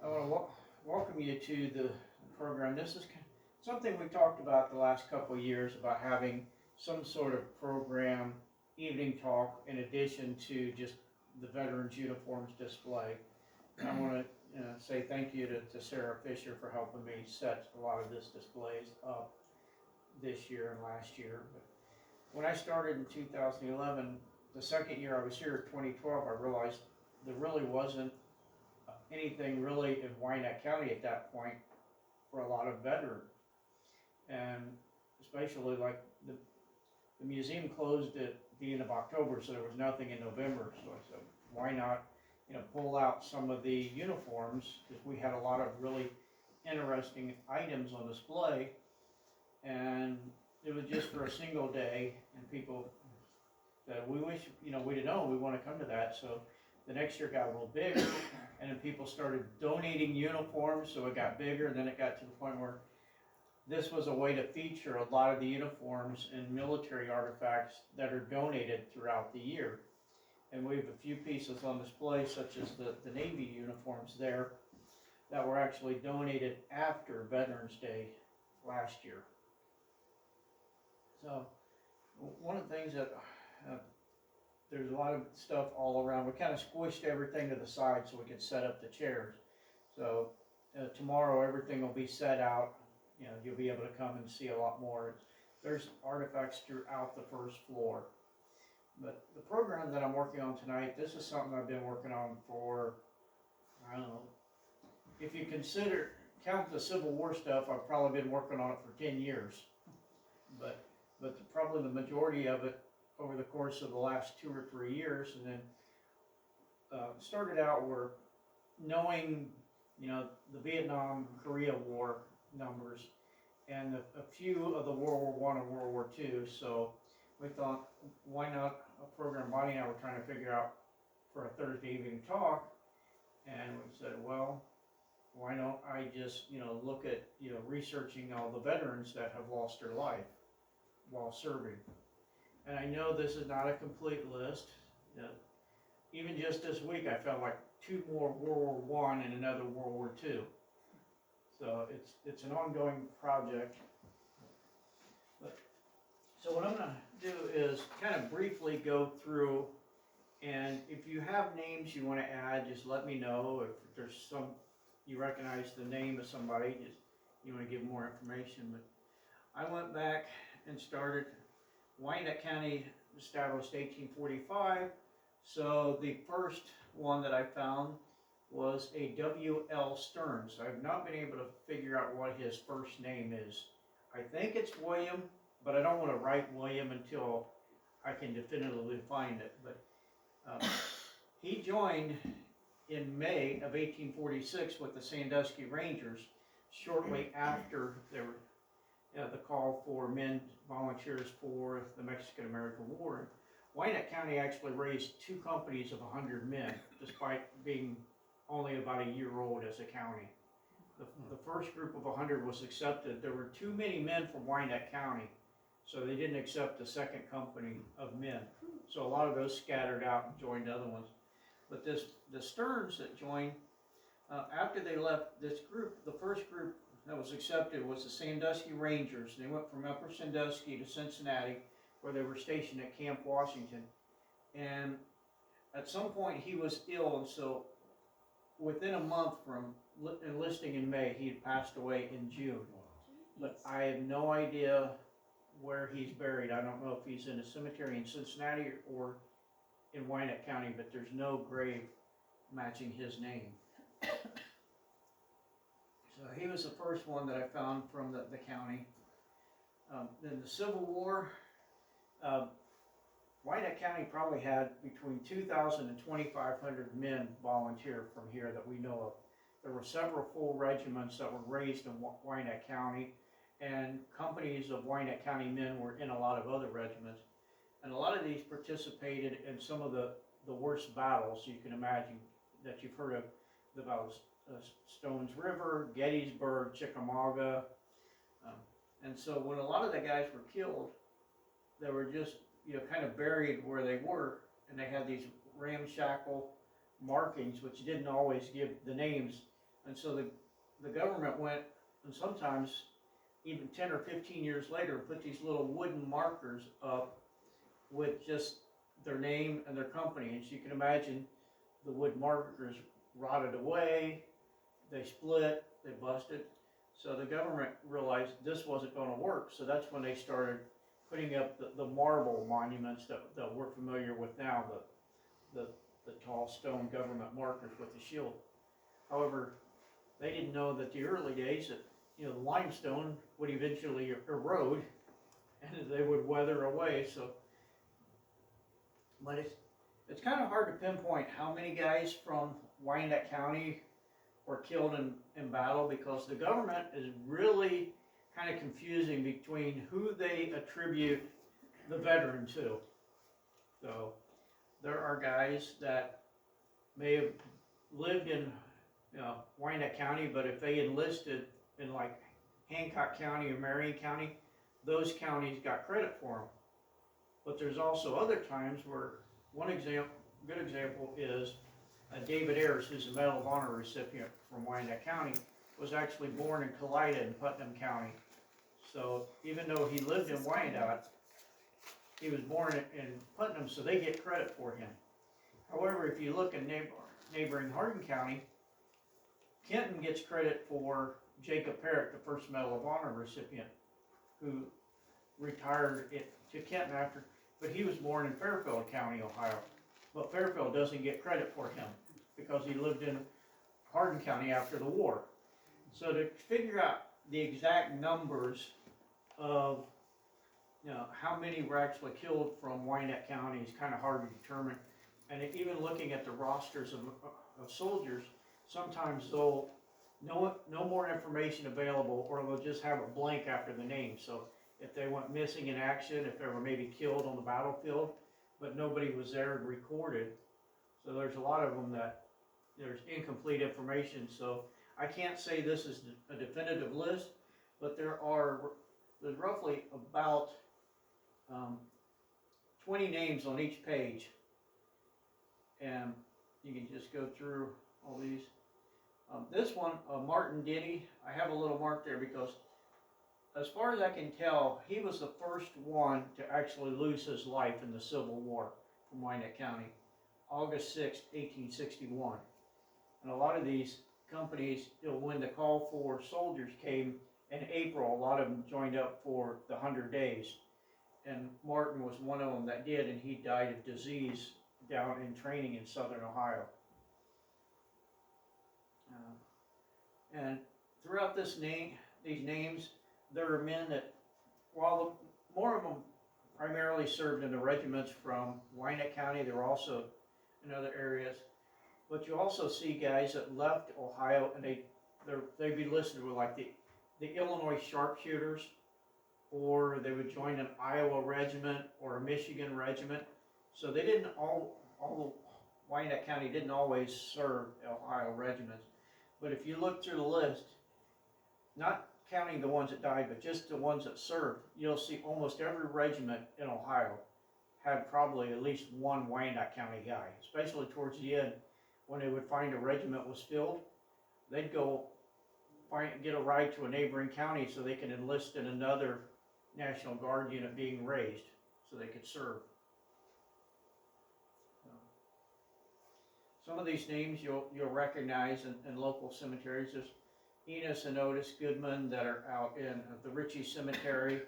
I want to welcome you to the program. This is something we talked about the last couple of years about having some sort of program, evening talk, in addition to just the veterans uniforms display. And I want to say thank you to Sarah Fisher for helping me set a lot of this displays up this year and last year. But when I started in 2011, the second year I was here, 2012, I realized there really wasn't anything really in Wyandot County at that point for a lot of veterans. And especially like the museum closed at the end of October, so there was nothing in November. So I said, why not, pull out some of the uniforms, because we had a lot of really interesting items on display, and it was just for a single day, and people said, we wish, we'd have known, we want to come to that. So the next year got a little bigger, and then people started donating uniforms, so it got bigger, and then it got to the point where this was a way to feature a lot of the uniforms and military artifacts that are donated throughout the year. And we have a few pieces on display, such as the Navy uniforms there, that were actually donated after Veterans Day last year. So one of the things that there's a lot of stuff all around. We kind of squished everything to the side so we could set up the chairs. So tomorrow everything will be set out. You'll be able to come and see a lot more. There's artifacts throughout the first floor. But the program that I'm working on tonight, this is something I've been working on for, I don't know, if you count the Civil War stuff, I've probably been working on it for 10 years. But probably the majority of it over the course of the last 2 or 3 years, and then started out where knowing, the Vietnam, Korea War numbers, and a few of the World War I and World War II. So we thought, why not a program Bonnie and I were trying to figure out for a Thursday evening talk, and we said, well, why don't I just, look at, researching all the veterans that have lost their life while serving. And I know this is not a complete list. Even just this week, I felt like 2 more World War I and another World War II. So it's an ongoing project. So what I'm going to do is kind of briefly go through, and if you have names you want to add, just let me know. If there's you recognize the name of somebody, just you want to give more information. But I went back and started. Wyandot County established 1845, so the first one that I found was a W.L. Stearns. I've not been able to figure out what his first name is. I think it's William, but I don't want to write William until I can definitively find it. But he joined in May of 1846 with the Sandusky Rangers, shortly after there were the call for men volunteers for the Mexican-American War. Wyandot County actually raised 2 companies of 100 men, despite being only about a year old as a county. The first group of 100 was accepted. There were too many men from Wyandot County, so they didn't accept the second company of men. So a lot of those scattered out and joined other ones. But the Stearns that joined, after they left this group, the first group that was accepted was the Sandusky Rangers. They went from Upper Sandusky to Cincinnati, where they were stationed at Camp Washington. And at some point he was ill, and so within a month from enlisting in May, he had passed away in June. But I have no idea where he's buried. I don't know if he's in a cemetery in Cincinnati or in Wyandot County, but there's no grave matching his name. So he was the first one that I found from the county. Then the Civil War, Wyandot County probably had between 2,000 and 2,500 men volunteer from here that we know of. There were several full regiments that were raised in Wyandot County, and companies of Wyandot County men were in a lot of other regiments. And a lot of these participated in some of the worst battles you can imagine that you've heard of, the battles. Stones River, Gettysburg, Chickamauga. And so when a lot of the guys were killed, they were just kind of buried where they were, and they had these ramshackle markings which didn't always give the names. And so the government went, and sometimes even 10 or 15 years later, put these little wooden markers up with just their name and their company. And so you can imagine the wood markers rotted away, they split, they busted. So the government realized this wasn't going to work. So that's when they started putting up the marble monuments that we're familiar with now, the tall stone government markers with the shield. However, they didn't know that the early days that, you know, the limestone would eventually erode and they would weather away. So, but it's kind of hard to pinpoint how many guys from Wyandot County were killed in battle, because the government is really kind of confusing between who they attribute the veteran to. So there are guys that may have lived in, you know, Wyandot County, but if they enlisted in like Hancock County or Marion County, those counties got credit for them. But there's also other times where good example is David Ayers, who's a Medal of Honor recipient from Wyandot County, was actually born in Kalida in Putnam County. So even though he lived in Wyandot, he was born in Putnam, so they get credit for him. However, if you look in neighboring Hardin County, Kenton gets credit for Jacob Parrott, the first Medal of Honor recipient, who retired to Kenton after, but he was born in Fairfield County, Ohio. But Fairfield doesn't get credit for him because he lived in Hardin County after the war. So to figure out the exact numbers of, you know, how many were actually killed from Wyandot County is kind of hard to determine. And even looking at the rosters of soldiers, sometimes they'll no more information available, or they'll just have a blank after the name. So if they went missing in action, if they were maybe killed on the battlefield, but nobody was there and recorded. So there's a lot of them that there's incomplete information. So I can't say this is a definitive list, but there's roughly about 20 names on each page. And you can just go through all these. This one, Martin Diddy, I have a little mark there because as far as I can tell, he was the first one to actually lose his life in the Civil War from Wyandot County, August 6, 1861. And a lot of these companies, you know, when the call for soldiers came in April, a lot of them joined up for the 100 days. And Martin was one of them that did, and he died of disease down in training in southern Ohio. And throughout these names, there are men that, while more of them primarily served in the regiments from Wyandot County, there were also in other areas. But you also see guys that left Ohio, and they'd be listed with like the Illinois sharpshooters, or they would join an Iowa regiment or a Michigan regiment. So they didn't all Wyandot County didn't always serve Ohio regiments. But if you look through the list, not counting the ones that died, but just the ones that served, you'll see almost every regiment in Ohio had probably at least one Wyandot County guy, especially towards the end. When they would find a regiment was filled, they'd go get a ride to a neighboring county so they could enlist in another National Guard unit being raised so they could serve. Some of these names you'll recognize in local cemeteries. There's Enos and Otis Goodman that are out in the Ritchie Cemetery.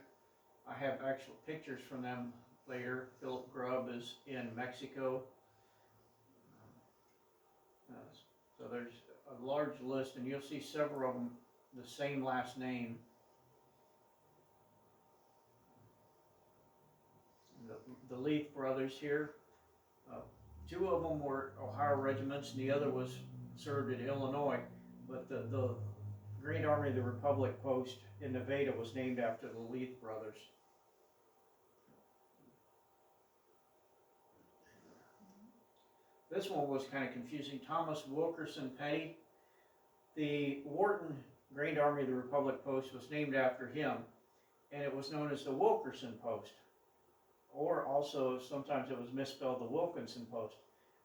I have actual pictures from them later. Philip Grubb is in Mexico. So there's a large list, and you'll see several of them the same last name. The Leith brothers here. Two of them were Ohio regiments, and the other was served in Illinois. But the Grand Army of the Republic post in Nevada was named after the Leith brothers. This one was kind of confusing. Thomas Wilkerson Petty. The Wharton Grand Army of the Republic post was named after him, and it was known as the Wilkerson post. Or also, sometimes it was misspelled, the Wilkinson post.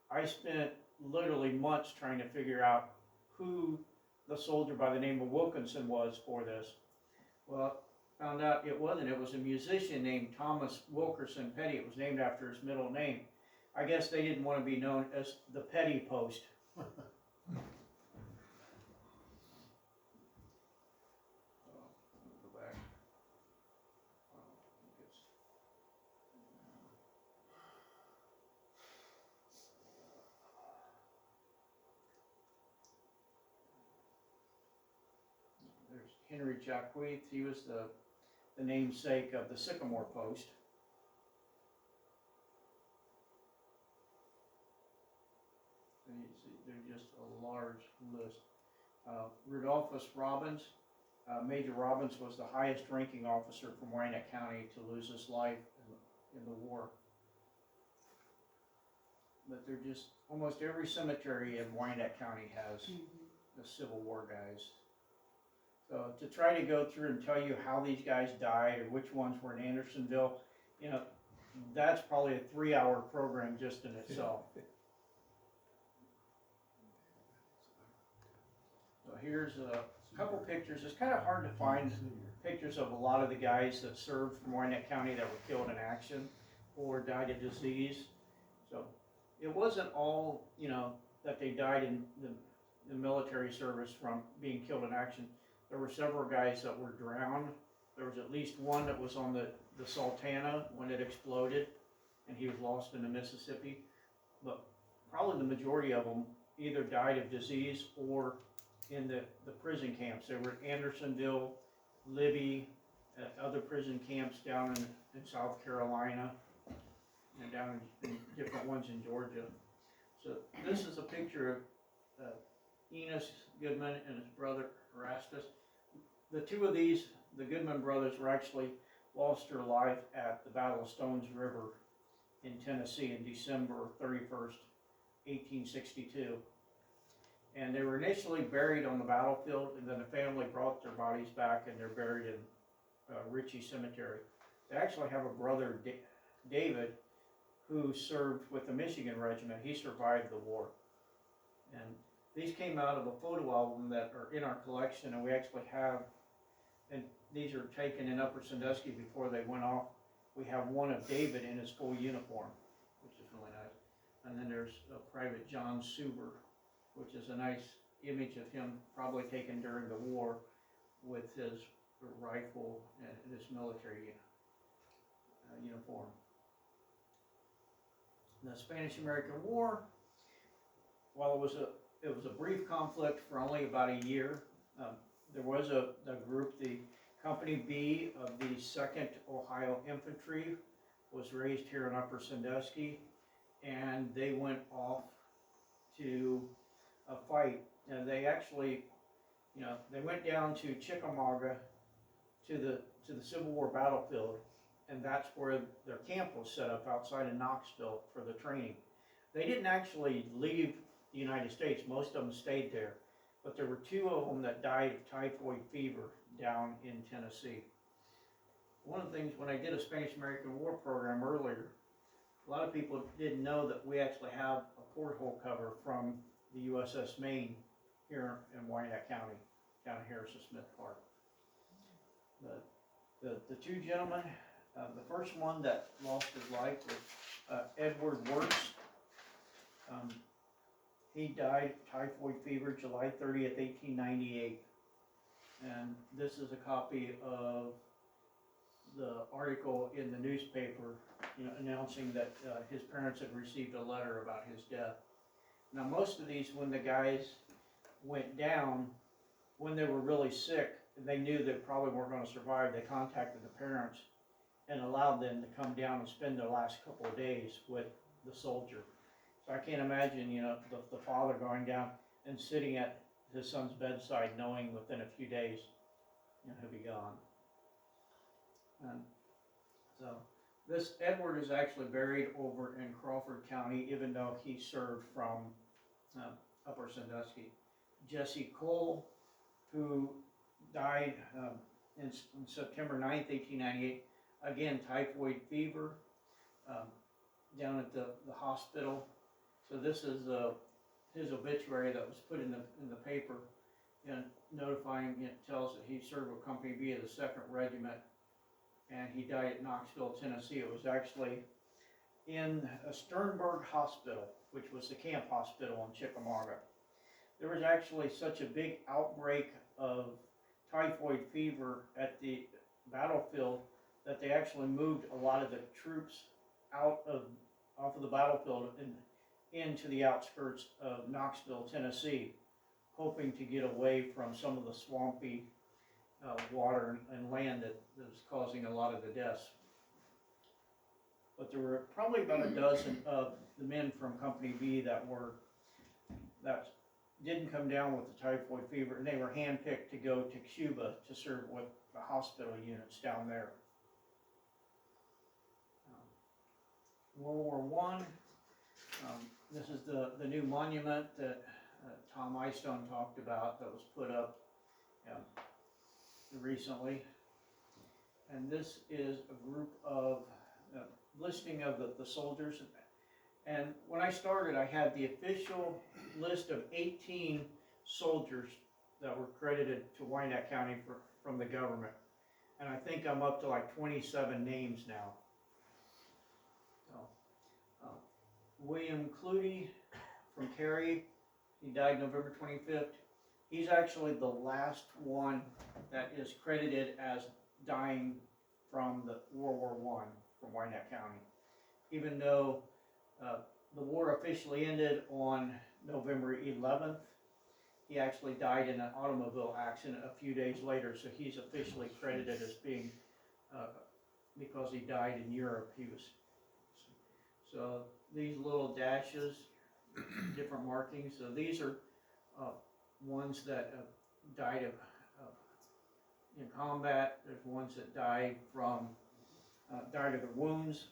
I spent literally months trying to figure out who the soldier by the name of Wilkinson was for this. Well, found out it wasn't. It was a musician named Thomas Wilkerson Petty. It was named after his middle name. I guess they didn't want to be known as the Petty Post. Go back. There's Henry Jacqueith. He was the namesake of the Sycamore Post. And you see, they're just a large list. Rudolphus Robbins. Major Robbins was the highest ranking officer from Wyandot County to lose his life in the war. But they're just, almost every cemetery in Wyandot County has the Civil War guys. So to try to go through and tell you how these guys died or which ones were in Andersonville, you know, that's probably a 3-hour program just in itself. So here's a couple pictures. It's kind of hard to find pictures of a lot of the guys that served from Wyandot County that were killed in action or died of disease. So it wasn't all, you know, that they died in the military service from being killed in action. There were several guys that were drowned. There was at least one that was on the Sultana when it exploded, and he was lost in the Mississippi. But probably the majority of them either died of disease or in the prison camps. They were at Andersonville, Libby, other prison camps down in South Carolina, and down in different ones in Georgia. So this is a picture of Enos Goodman and his brother Erastus. The two of these, the Goodman brothers, were actually lost their life at the Battle of Stones River in Tennessee in December 31st, 1862. And they were initially buried on the battlefield, and then the family brought their bodies back, and they're buried in Ritchie Cemetery. They actually have a brother, David, who served with the Michigan Regiment. He survived the war. And these came out of a photo album that are in our collection, and we actually have, and these are taken in Upper Sandusky before they went off. We have one of David in his full uniform, which is really nice. And then there's Private John Suber, which is a nice image of him probably taken during the war with his rifle and his military uniform. The Spanish-American War, while it was a brief conflict for only about a year, there was a group, the Company B of the 2nd Ohio Infantry, was raised here in Upper Sandusky, and they went off to fight. And they actually, you know, they went down to Chickamauga to the Civil War battlefield, and that's where their camp was set up outside of Knoxville for the training. They didn't actually leave the United States. Most of them stayed there, but there were 2 of them that died of typhoid fever down in Tennessee. One of the things, when I did a Spanish-American War program earlier, a lot of people didn't know that we actually have a porthole cover from the USS Maine here in Wyandot County, down at Harrison Smith Park. The 2 gentlemen, the first one that lost his life was Edward Wirtz. He died of typhoid fever July 30th, 1898. And this is a copy of the article in the newspaper, you know, announcing that his parents had received a letter about his death. Now, most of these, when the guys went down, when they were really sick, they knew they probably weren't going to survive. They contacted the parents and allowed them to come down and spend their last couple of days with the soldier. So I can't imagine, you know, the father going down and sitting at his son's bedside, knowing within a few days, you know, he'll be gone. And so this Edward is actually buried over in Crawford County, even though he served from Upper Sandusky. Jesse Cole, who died in September 9th, 1898, again, typhoid fever, down at the hospital. So this is his obituary that was put in the paper. and notifying, it tells that he served with Company B of the 2nd Regiment, and he died at Knoxville, Tennessee. It was actually in a Sternberg Hospital, which was the camp hospital in Chickamauga. There was actually such a big outbreak of typhoid fever at the battlefield that they actually moved a lot of the troops off of the battlefield and into the outskirts of Knoxville, Tennessee, hoping to get away from some of the swampy water and land that was causing a lot of the deaths. But there were probably about a dozen of the men from Company B that didn't come down with the typhoid fever, and they were handpicked to go to Cuba to serve with the hospital units down there. World War One. This is the new monument that Tom Eystone talked about that was put up recently. And this is a group of listing of the soldiers. And when I started, I had the official list of 18 soldiers that were credited to Wyandot County from the government. And I think I'm up to like 27 names now. So, William Clutie from Cary, he died November 25th. He's actually the last one that is credited as dying from the World War I from Wyandot County. Even though the war officially ended on November 11th, he actually died in an automobile accident a few days later, so he's officially credited as being, because he died in Europe, so these little dashes, different markings, so these are ones that died in combat. There's ones that died from of their wounds.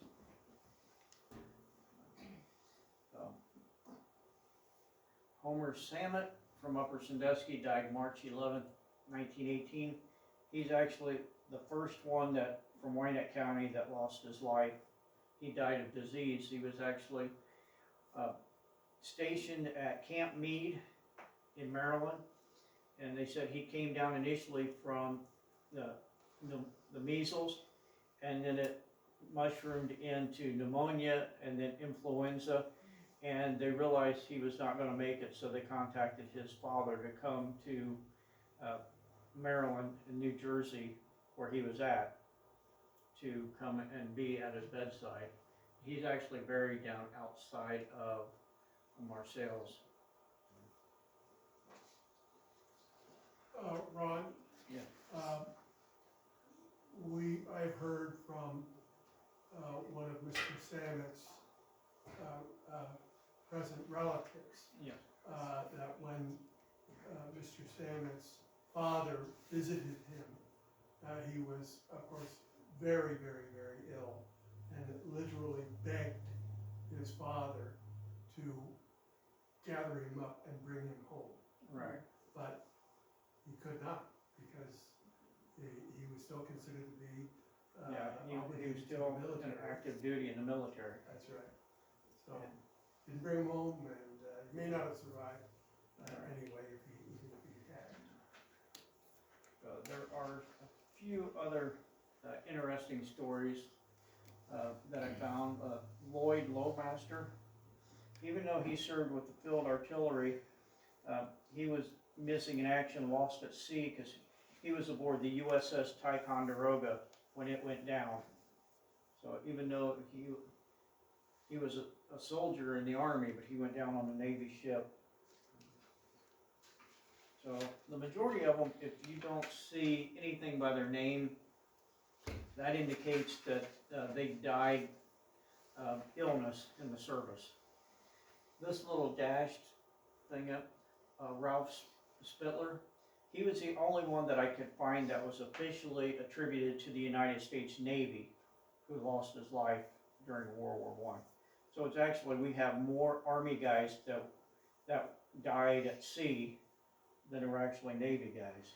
Homer Samet from Upper Sandusky died March 11th, 1918. He's actually the first one that from Wyandot County that lost his life. He died of disease. He was actually stationed at Camp Meade in Maryland, and they said he came down initially from the measles, and then it mushroomed into pneumonia and then influenza, and they realized he was not going to make it, so they contacted his father to come to Maryland and New Jersey, where he was at, to come and be at his bedside. He's actually buried down outside of Marseilles. Ron? Yeah. I've heard from one of Mr. Samet's present relatives, Yeah. that when Mr. Samet's father visited him, he was, of course, very, very, very ill, and literally begged his father to gather him up and bring him home. Right. But he could not, because he was still considered to be he was still in active duty in the military. That's right. So didn't bring him home, and he may not have survived anyway even if he had. There are a few other interesting stories that I found. Lloyd Lowmaster, even though he served with the field artillery, he was missing in action, lost at sea, because he was aboard the USS Ticonderoga when it went down. So even though he was a soldier in the Army, but he went down on a Navy ship. So the majority of them, if you don't see anything by their name, that indicates that they died of illness in the service. This little dashed thing up, Ralph Spittler, he was the only one that I could find that was officially attributed to the United States Navy who lost his life during World War I. So it's actually, we have more Army guys that died at sea than there were actually Navy guys.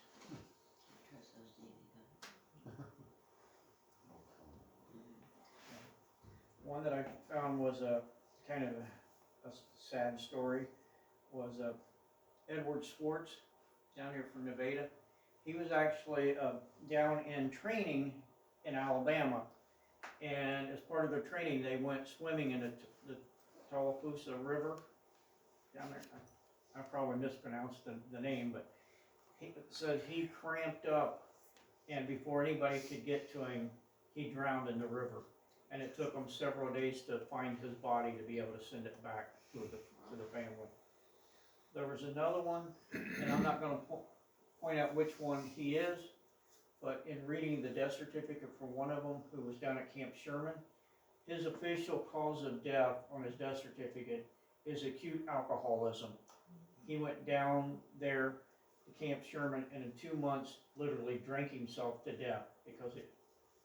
One that I found was a kind of a sad story, was Edward Swartz. down here from Nevada. He was actually down in training in Alabama, and as part of their training, they went swimming in the Tallapoosa River down there. I probably mispronounced the name, but he said he cramped up, and before anybody could get to him, he drowned in the river. And it took them several days to find his body to be able to send it back to the family. There was another one, and I'm not going to point out which one he is, but in reading the death certificate for one of them who was down at Camp Sherman, his official cause of death on his death certificate is acute alcoholism. He went down there to Camp Sherman and in 2 months literally drank himself to death because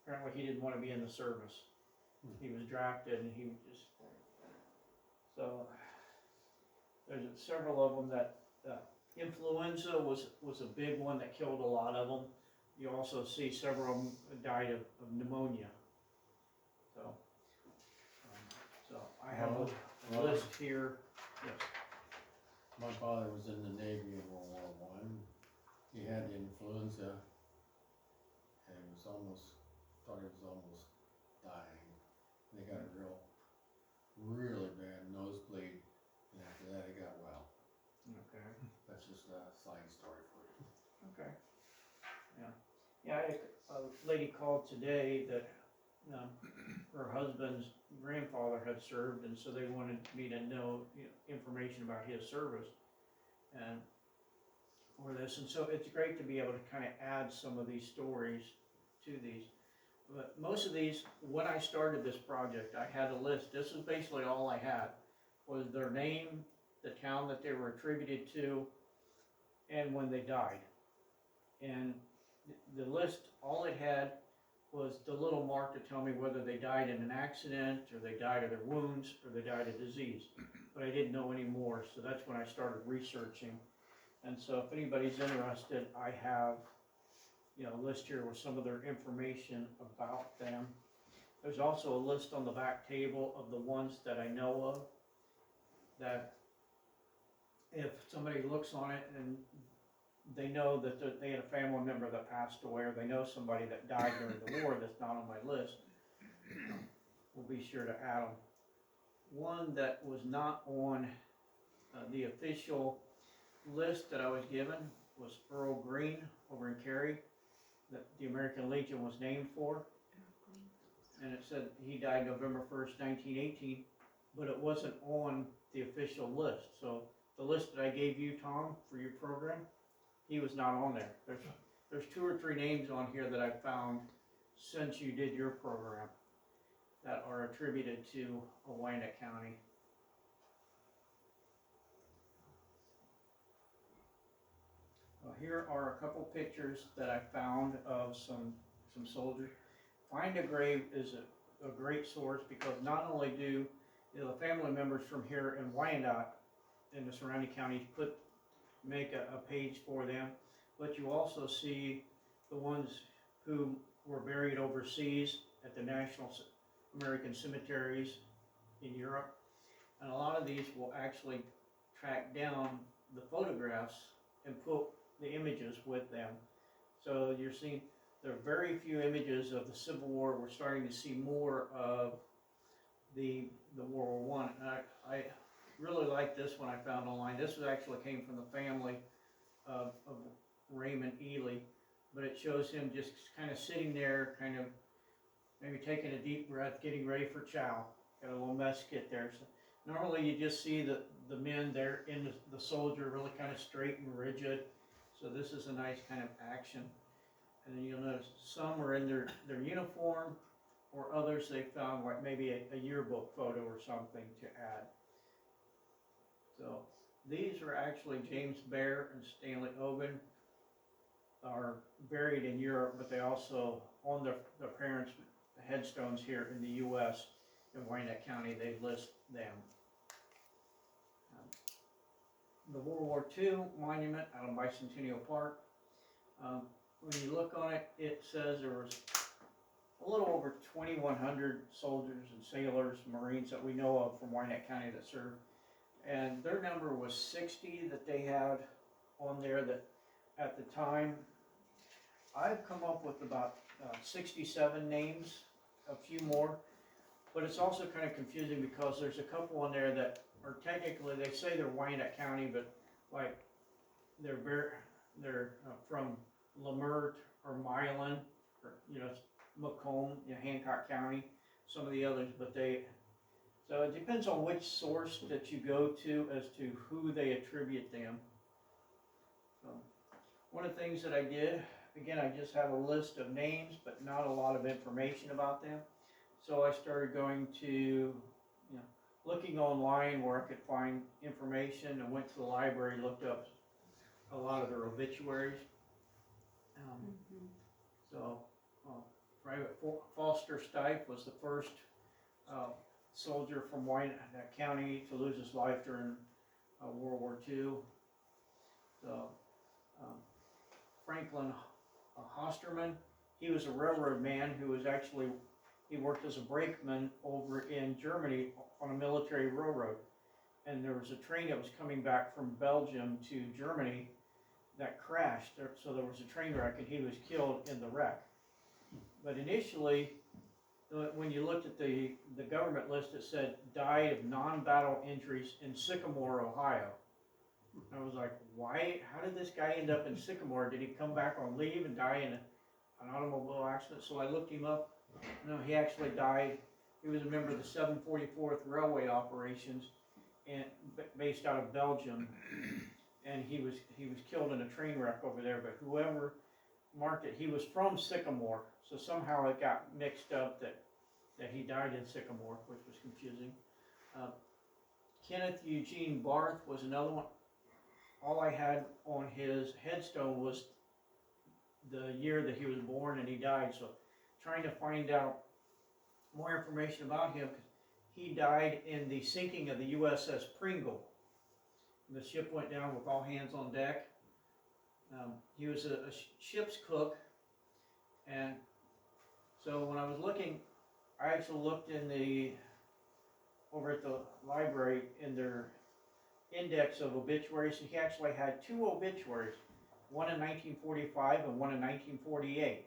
apparently he didn't want to be in the service. He was drafted and he just, so there's several of them that, influenza was a big one that killed a lot of them. You also see several of them died of pneumonia. So I have a list here. Yes. My father was in the Navy in World War I. He had influenza and thought he was almost dying. They got a really bad nosebleed, and after that he got well. Okay. That's just a side story for you. Okay. Yeah, a lady called today that her husband's grandfather had served, and so they wanted me to know, information about his service and for this. And so it's great to be able to kind of add some of these stories to these. But most of these, when I started this project, I had a list. This is basically all I had, was their name, the town that they were attributed to, and when they died. And the list, all it had was the little mark to tell me whether they died in an accident, or they died of their wounds, or they died of disease. But I didn't know any more, so that's when I started researching. And so if anybody's interested, I have, a list here with some of their information about them. There's also a list on the back table of the ones that I know of, that if somebody looks on it and they know that they had a family member that passed away, or they know somebody that died during the war that's not on my list, we'll be sure to add them. One that was not on the official list that I was given was Earl Green over in Cary, that the American Legion was named for. And it said he died November 1st, 1918, but it wasn't on the official list. So the list that I gave you, Tom, for your program, he was not on there. There's 2 or 3 names on here that I found since you did your program that are attributed to Wyandot County. Here are a couple pictures that I found of some soldiers. Find a Grave is a great source, because not only do the family members from here in Wyandot and the surrounding counties make a page for them, but you also see the ones who were buried overseas at the National American Cemeteries in Europe. And a lot of these will actually track down the photographs and put the images with them. So you're seeing there are very few images of the Civil War. We're starting to see more of the World War I. And I really like this one I found online. This actually came from the family of Raymond Ely, but it shows him just kind of sitting there, kind of maybe taking a deep breath, getting ready for chow. Got a little mess kit there. So normally you just see the men there in the soldier really kind of straight and rigid. So this is a nice kind of action. And then you'll notice some are in their uniform, or others they found like maybe a yearbook photo or something to add. So these are actually James Bear and Stanley Oben are buried in Europe, but they also, on their parents' headstones here in the U.S. in Wyandot County, they list them. The World War II monument out of Bicentennial Park. When you look on it, it says there was a little over 2,100 soldiers and sailors, Marines that we know of from Wyandot County that served. And their number was 60 that they had on there that at the time. I've come up with about 67 names, a few more, but it's also kind of confusing because there's a couple on there that are technically, they say they're Wyandot County, but like they're from Lamert or Milan, or Macomb, Hancock County, some of the others, but so it depends on which source that you go to as to who they attribute them. So, one of the things that I did, again, I just have a list of names, but not a lot of information about them. So I started going to, looking online where I could find information, and went to the library, looked up a lot of their obituaries. So, Private Foster Stipe was the first soldier from Wyandot County to lose his life during World War II. So, Franklin Hosterman, he was a railroad man who was actually, he worked as a brakeman over in Germany on a military railroad. And there was a train that was coming back from Belgium to Germany that crashed. So there was a train wreck, and he was killed in the wreck. But initially, when you looked at the government list, it said died of non-battle injuries in Sycamore, Ohio. I was like, why? How did this guy end up in Sycamore? Did he come back on leave and die in an automobile accident? So I looked him up. No, he actually died. He was a member of the 744th Railway Operations, and based out of Belgium, and he was killed in a train wreck over there. But whoever marked it, he was from Sycamore, so somehow it got mixed up that he died in Sycamore, which was confusing. Kenneth Eugene Barth was another one. All I had on his headstone was the year that he was born and he died, so trying to find out more information about him, because he died in the sinking of the USS Pringle. The ship went down with all hands on deck. He was a ship's cook, and so when I was looking, I actually looked over at the library in their index of obituaries, and he actually had 2 obituaries, one in 1945 and one in 1948.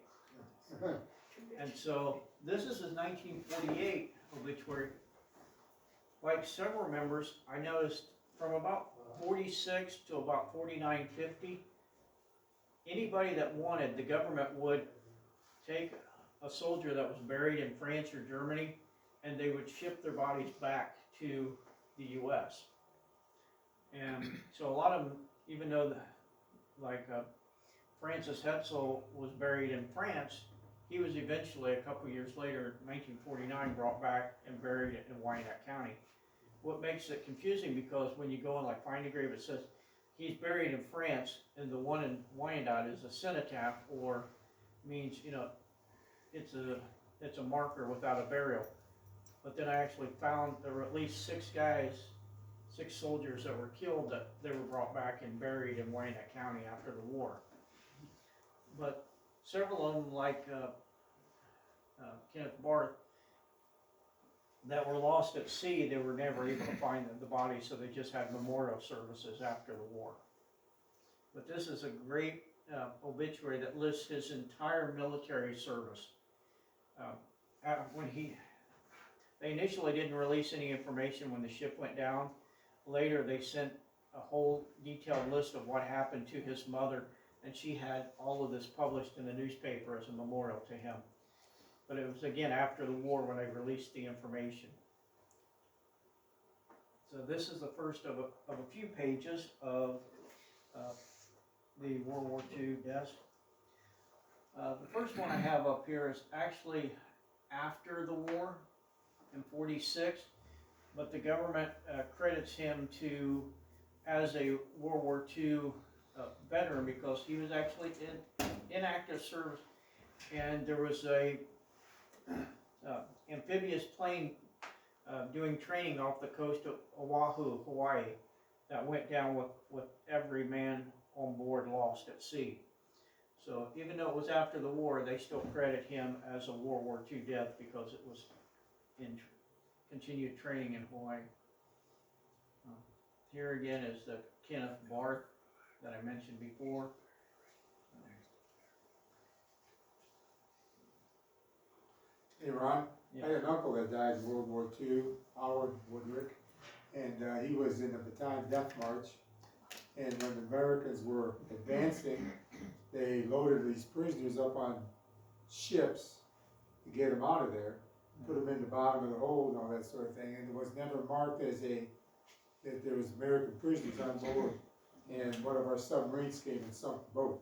And so this is his 1948 obituary. Like several members, I noticed from about 46 to about 4950, anybody that wanted, the government would take a soldier that was buried in France or Germany, and they would ship their bodies back to the U.S. And so a lot of them, even though Francis Hetzel was buried in France, he was eventually, a couple years later, 1949, brought back and buried in Wyandot County. What makes it confusing, because when you go and find a grave, it says he's buried in France, and the one in Wyandot is a cenotaph, or means, it's a marker without a burial. But then I actually found there were at least 6 soldiers that were killed, that they were brought back and buried in Wyandot County after the war. But several of them, like Kenneth Barth, that were lost at sea, they were never able to find the bodies, so they just had memorial services after the war. But this is a great obituary that lists his entire military service. They initially didn't release any information when the ship went down. Later, they sent a whole detailed list of what happened to his mother, and she had all of this published in the newspaper as a memorial to him. But it was, again, after the war when they released the information. So this is the first of a few pages of the World War II deaths. The first one I have up here is actually after the war, in 46, but the government credits him as a World War II veteran, because he was actually in active service, and there was a amphibious plane doing training off the coast of Oahu, Hawaii, that went down with every man on board lost at sea. So even though it was after the war, they still credit him as a World War II death, because it was in continued training in Hawaii. Here again is the Kenneth Barth that I mentioned before. Hey Ron, Yeah. I had an uncle that died in World War II, Howard Woodrick, and he was in the Bataan Death March. And when the Americans were advancing, they loaded these prisoners up on ships to get them out of there, put them in the bottom of the hold and all that sort of thing. And it was never marked as that there was American prisoners on board. And one of our submarines came and sunk the boat.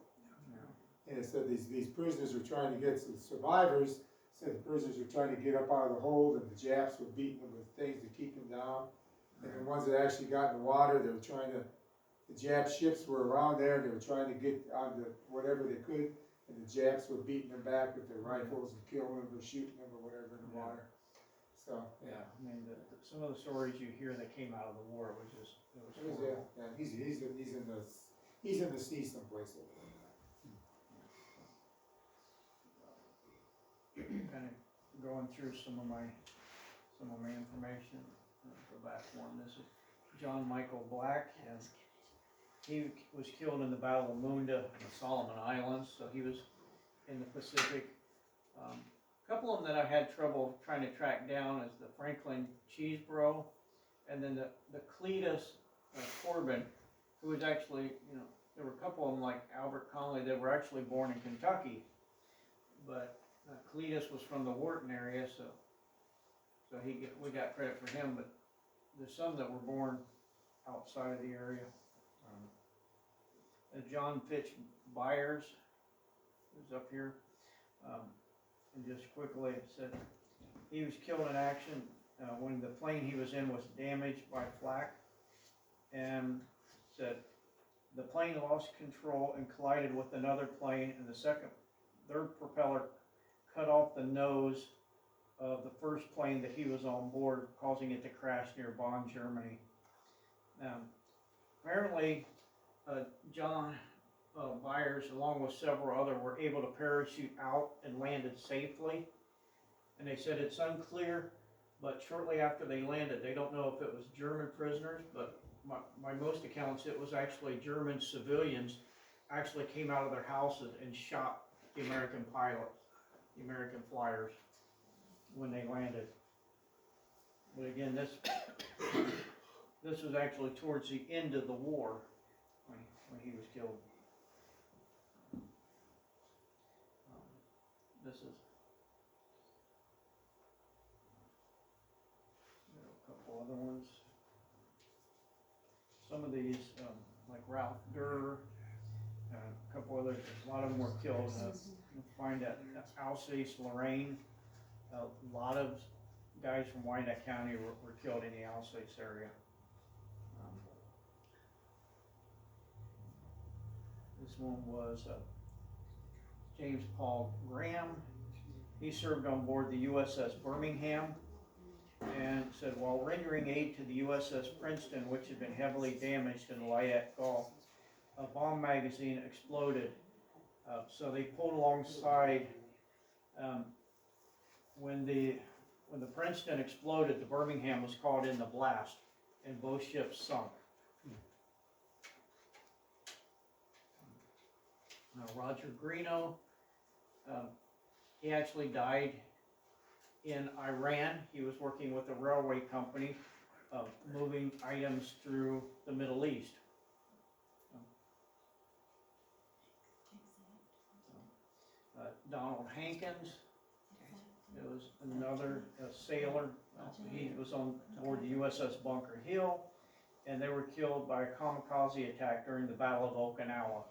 And it said these prisoners were trying to get, some survivors said the prisoners were trying to get up out of the hold, and the Japs were beating them with things to keep them down. And the ones that actually got in the water, they were trying to, the Jap ships were around there, and they were trying to get onto whatever they could, and the Japs were beating them back with their rifles and killing them or shooting them or whatever in the water. So, Yeah, I mean, some of the stories you hear that came out of the war was just, it was horrible. yeah, he's in the sea someplace over there. Kind of going through some of my information. Go back one. This is John Michael Black, and he was killed in the Battle of Munda in the Solomon Islands. So he was in the Pacific. A couple of them that I had trouble trying to track down is the Franklin Cheesebro, and then the Cletus Corbin, who was actually, there were a couple of them like Albert Conley that were actually born in Kentucky, but Cletus was from the Wharton area, so we got credit for him. But there's some that were born outside of the area. John Fitch Byers is up here, and just quickly it said he was killed in action when the plane he was in was damaged by flak, and said the plane lost control and collided with another plane, and third propeller cut off the nose of the first plane that he was on board, causing it to crash near Bonn, Germany. Apparently, John Byers, along with several others, were able to parachute out and landed safely. And they said it's unclear, but shortly after they landed, they don't know if it was German prisoners, but by most accounts, it was actually German civilians actually came out of their houses and shot the American pilots, the American flyers, when they landed. But again, this was actually towards the end of the war when he was killed. This is a couple other ones. Some of these, like Ralph Durr, a couple others, a lot of them were killed. You'll find that Alsace, Lorraine, a lot of guys from Wyandot County were killed in the Alsace area. This one was James Paul Graham. He served on board the USS Birmingham, and said while rendering aid to the USS Princeton, which had been heavily damaged in the Lafayette Gulf, a bomb magazine exploded. So they pulled alongside. When the Princeton exploded, the Birmingham was caught in the blast, and both ships sunk. Roger Greeno, he actually died in Iran. He was working with a railway company, moving items through the Middle East. Donald Hankins, it was another sailor. He was on board the USS Bunker Hill, and they were killed by a kamikaze attack during the Battle of Okinawa.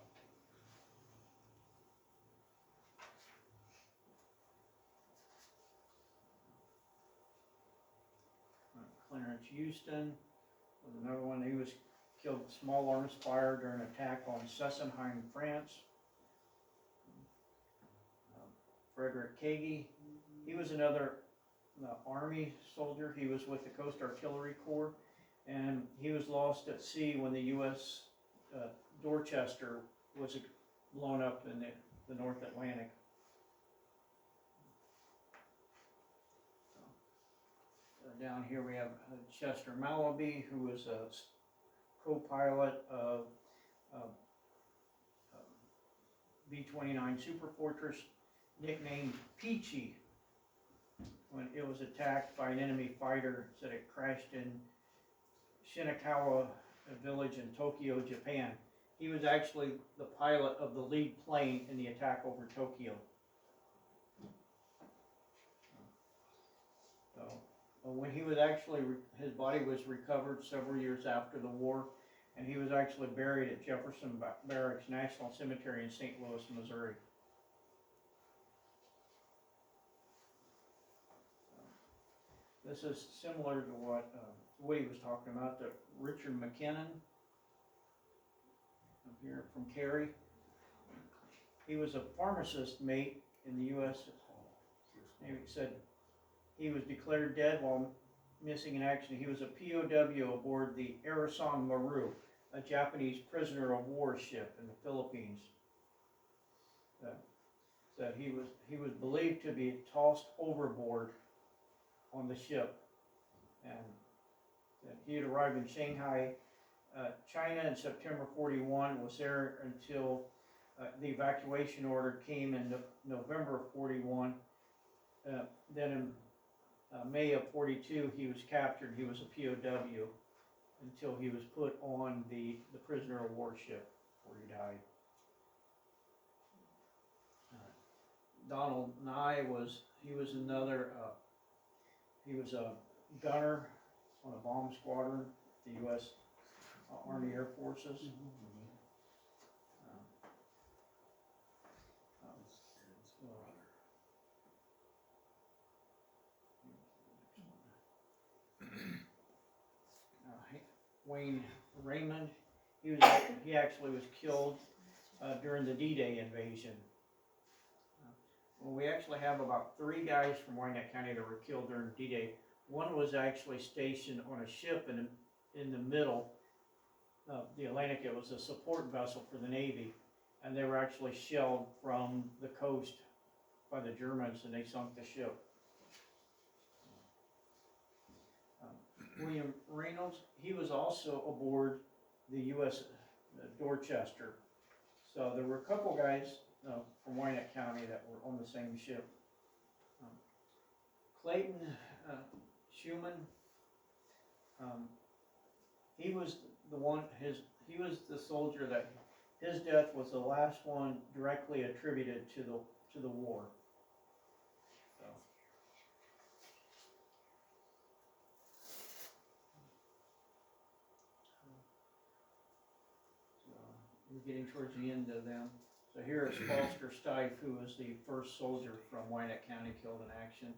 Clarence Houston was another one. He was killed with small arms fire during an attack on Sessenheim, France. Frederick Kagi, he was another Army soldier. He was with the Coast Artillery Corps, and he was lost at sea when the U.S. Dorchester was blown up in the North Atlantic. Down here we have Chester Malaby, who was a co-pilot of B-29 Super Fortress, nicknamed Peachy. when it was attacked by an enemy fighter. Said it crashed in Shinakawa village in Tokyo, Japan. He was actually the pilot of the lead plane in the attack over Tokyo. So, when he was actually, his body was recovered several years after the war, and he was actually buried at Jefferson Barracks National Cemetery in St. Louis, Missouri. This is similar to what Woody was talking about, that Richard McKinnon, up here from Cary. He was a pharmacist mate in the U.S. He said he was declared dead while missing in action. He was a POW aboard the Erison Maru, a Japanese prisoner of war ship in the Philippines. That he was believed to be tossed overboard on the ship, and that he had arrived in Shanghai, China in September 41, was there until the evacuation order came in November of 41. Then in May of 42, he was captured. He was a POW until he was put on the prisoner of war ship before he died. Donald Nye was another. He was a gunner on a bomb squadron, the U.S. Army Air Forces. Wayne Raymond, he actually was killed during the D-Day invasion. Well, we actually have about 3 guys from Wyandot County that were killed during D-Day. One was actually stationed on a ship in the middle of the Atlantic. It was a support vessel for the Navy, and they were actually shelled from the coast by the Germans, and they sunk the ship. William Reynolds, he was also aboard the U.S. Dorchester. So there were a couple guys from Wyandot County that were on the same ship. Clayton Schumann, he was the one. He was the soldier that his death was the last one directly attributed to the war. We're getting towards the end of them. So here is Foster Stife, who was the first soldier from Wyandot County killed in action.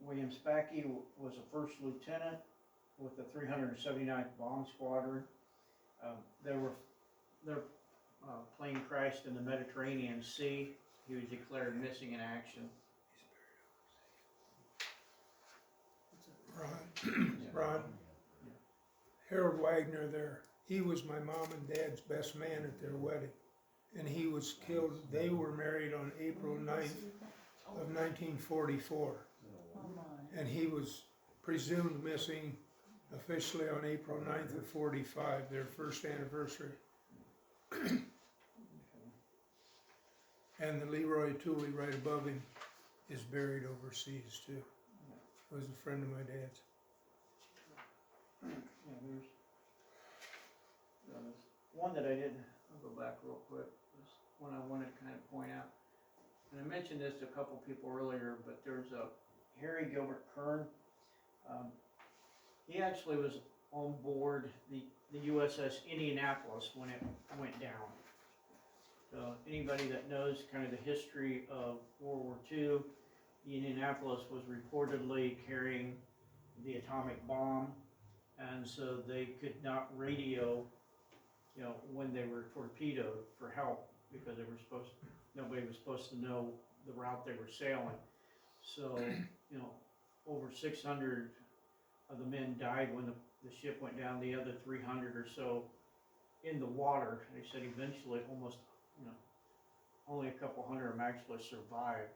William Spackey was a first lieutenant with the 379th Bomb Squadron. Their plane crashed in the Mediterranean Sea. He was declared missing in action. Ron, Harold Wagner there, he was my mom and dad's best man at their wedding, and he was killed. They were married on April 9th of 1944, and he was presumed missing officially on April 9th of 45, their first anniversary. And the Leroy Tooley right above him is buried overseas too. Was a friend of my dad's. Yeah, there's one that I'll go back real quick. There's one I wanted to kind of point out. And I mentioned this to a couple people earlier, but there's a Harry Gilbert Kern. He actually was on board the USS Indianapolis when it went down. So anybody that knows kind of the history of World War II, the Indianapolis was reportedly carrying the atomic bomb, and so they could not radio, when they were torpedoed for help, because nobody was supposed to know the route they were sailing. So, over 600 of the men died when the ship went down. The other 300 or so in the water. They said eventually only a couple hundred of them actually survived,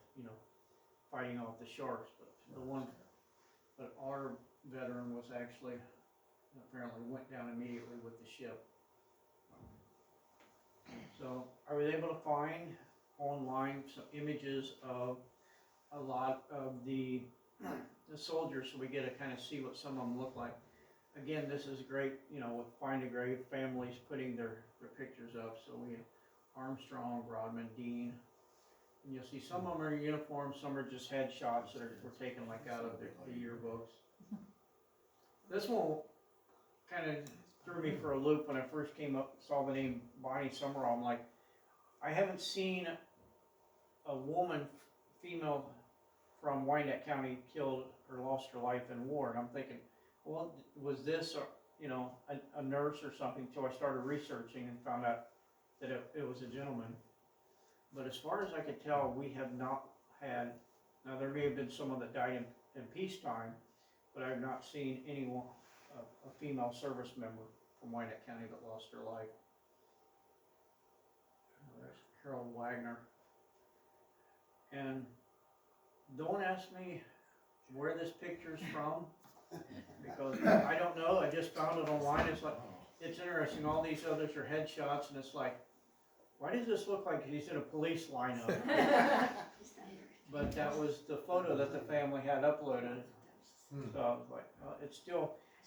fighting off the sharks. But our veteran was actually, apparently went down immediately with the ship. So I was able to find online some images of a lot of the soldiers, so we get to kind of see what some of them look like. Again, this is great, you know, with Find a Grave, families putting their pictures up. So we have Armstrong, Rodman, Dean. And you'll see some of them are in uniform, some are just headshots that were taken like out of the yearbooks. This one kind of threw me for a loop when I first came up, saw the name Bonnie Summerall. I'm like, I haven't seen a woman, female from Wyandot County killed or lost her life in war. And I'm thinking, well, was this, you know, a nurse or something? Until I started researching and found out that it was a gentleman. But as far as I could tell, we have not had, now there may have been someone that died in peacetime, but I have not seen anyone, a female service member from Wyandot County that lost her life. There's Harold Wagner. And don't ask me where this picture's from, because I don't know. I just found it online. It's like, it's interesting. All these others are headshots, and it's like, why does this look like he's in a police lineup? But that was the photo that the family had uploaded. So I was like,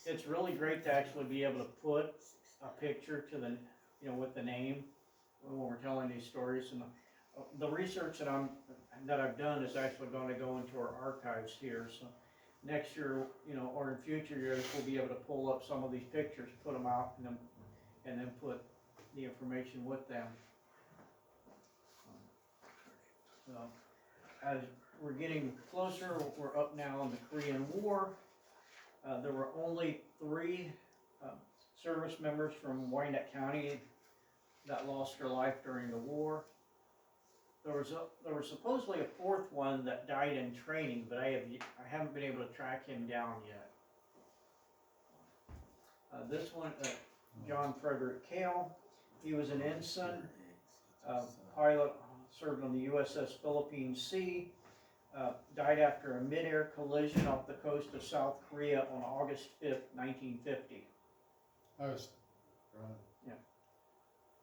it's really great to actually be able to put a picture to the, you know, with the name when we're telling these stories. And the research that I've done is actually going to go into our archives here. So next year, you know, or in future years, we'll be able to pull up some of these pictures, put them out, and then put the information with them. So as we're getting closer, we're up now in the Korean War. There were only 3 service members from Wyandot County that lost their life during the war. There was supposedly a 4th one that died in training, but I haven't been able to track him down yet. This one, John Frederick Kale, he was an ensign, pilot, served on the USS Philippine Sea, died after a mid-air collision off the coast of South Korea on August 5th, 1950. Ron, Yeah.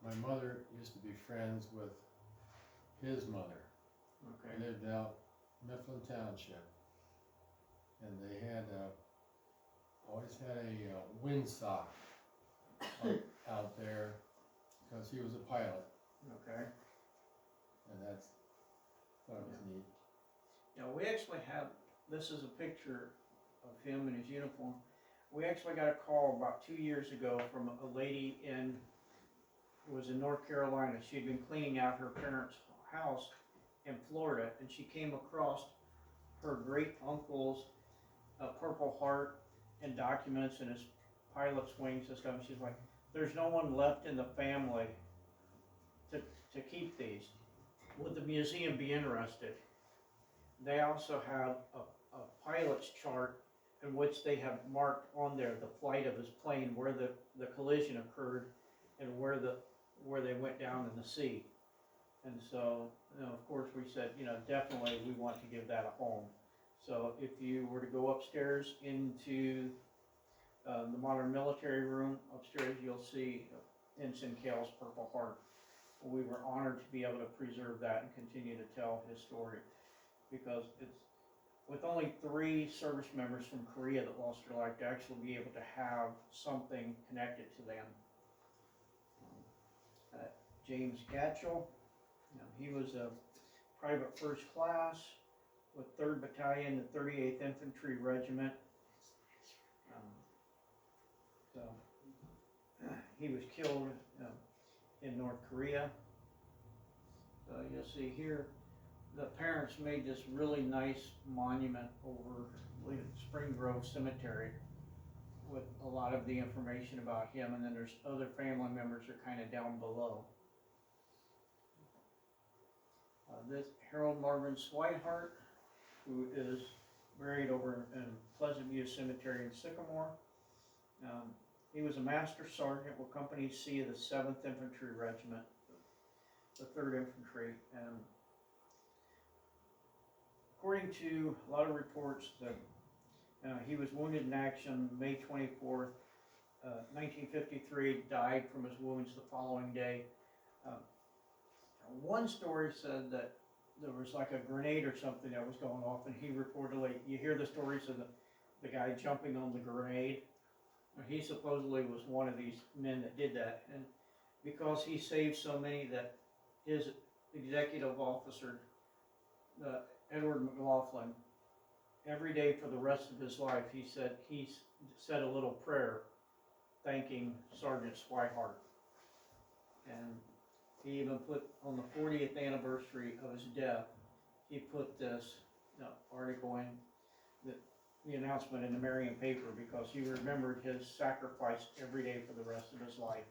my mother used to be friends with his mother. Okay. They lived out Mifflin Township, and they had always had a windsock out there because he was a pilot, Okay. and that was neat. Yeah, we actually have, this is a picture of him in his uniform. We actually got a call about 2 years ago from a lady who was in North Carolina. She'd been cleaning out her parents' house in Florida, and she came across her great uncle's Purple Heart and documents and his pilot's wings and stuff. And she's like, there's no one left in the family to keep these. Would the museum be interested? They also have a pilot's chart in which they have marked on there the flight of his plane, where the collision occurred, and where they went down in the sea. And so, you know, of course, we said, you know, definitely we want to give that a home. So if you were to go upstairs into the modern military room, upstairs you'll see Ensign Kale's Purple Heart. We were honored to be able to preserve that and continue to tell his story, because it's, with only 3 service members from Korea that lost their life, to actually be able to have something connected to them. James Gatchell, he was a private first class with 3rd Battalion, the 38th Infantry Regiment. So he was killed in North Korea. So you'll see here, the parents made this really nice monument over, I believe it's Spring Grove Cemetery, with a lot of the information about him, and then there's other family members are kind of down below. This Harold Marvin Swihart, who is buried over in Pleasant View Cemetery in Sycamore. He was a master sergeant with Company C of the 7th Infantry Regiment, the 3rd Infantry, and according to a lot of reports that he was wounded in action May 24th, 1953, died from his wounds the following day. one story said that there was like a grenade or something that was going off, and he reportedly, you hear the stories of the guy jumping on the grenade. He supposedly was one of these men that did that, and because he saved so many, that his executive officer, Edward McLaughlin, every day for the rest of his life, he said a little prayer thanking Sergeant Swihart. And he even put on the 40th anniversary of his death, he put this article in the announcement in the Marion paper, because he remembered his sacrifice every day for the rest of his life.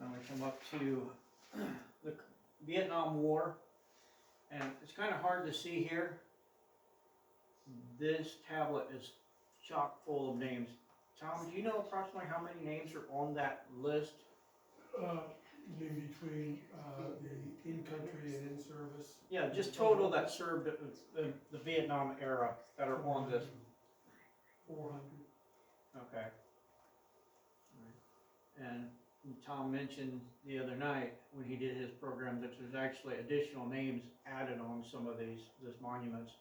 I'm going to come up to the Vietnam War, and it's kind of hard to see here. This tablet is chock full of names. Tom, do you know approximately how many names are on that list? In between, the in-country and in-service. Yeah, just total that served the Vietnam era that are on this. 400. Okay. And Tom mentioned the other night when he did his program that there's actually additional names added on some of these monuments.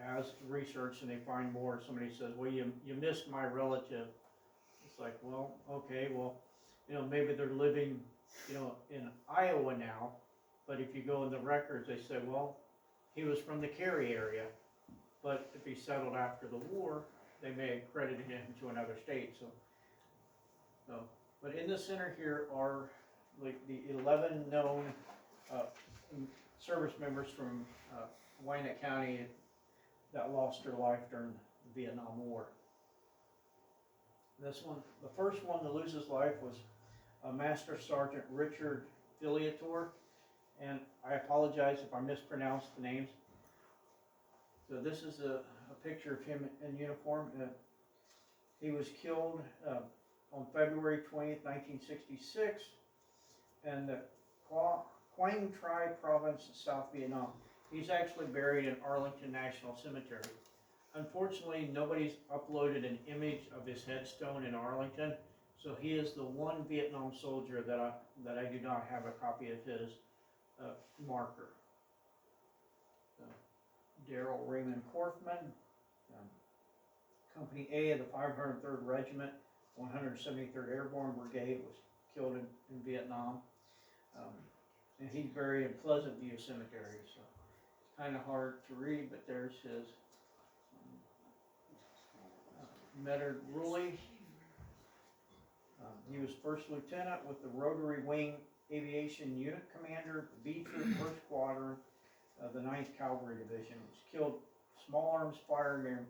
As research and they find more, somebody says, well, you missed my relative. It's like, well, okay, well, maybe they're living, in Iowa now, but if you go in the records, they say, well, he was from the Cary area, but if he settled after the war, they may have credited him to another state. So, but in the center here are like the 11 known service members from Wyandot County that lost their life during the Vietnam War. This one, the first one to lose his life was Master Sergeant Richard Filiator, and I apologize if I mispronounced the names. So this is a picture of him in uniform. He was killed on February 20th, 1966, in the Quang Tri province of South Vietnam. He's actually buried in Arlington National Cemetery. Unfortunately, nobody's uploaded an image of his headstone in Arlington, so he is the one Vietnam soldier that I do not have a copy of his marker. Daryl Raymond Korfman, Company A of the 503rd Regiment, 173rd Airborne Brigade, was killed in Vietnam. And he's buried in Pleasant View Cemetery, so it's kind of hard to read, but there's his Medard Ruley. He was first lieutenant with the Rotary Wing Aviation Unit Commander, B Troop 1st Squadron of the 9th Cavalry Division. He was killed small arms fire near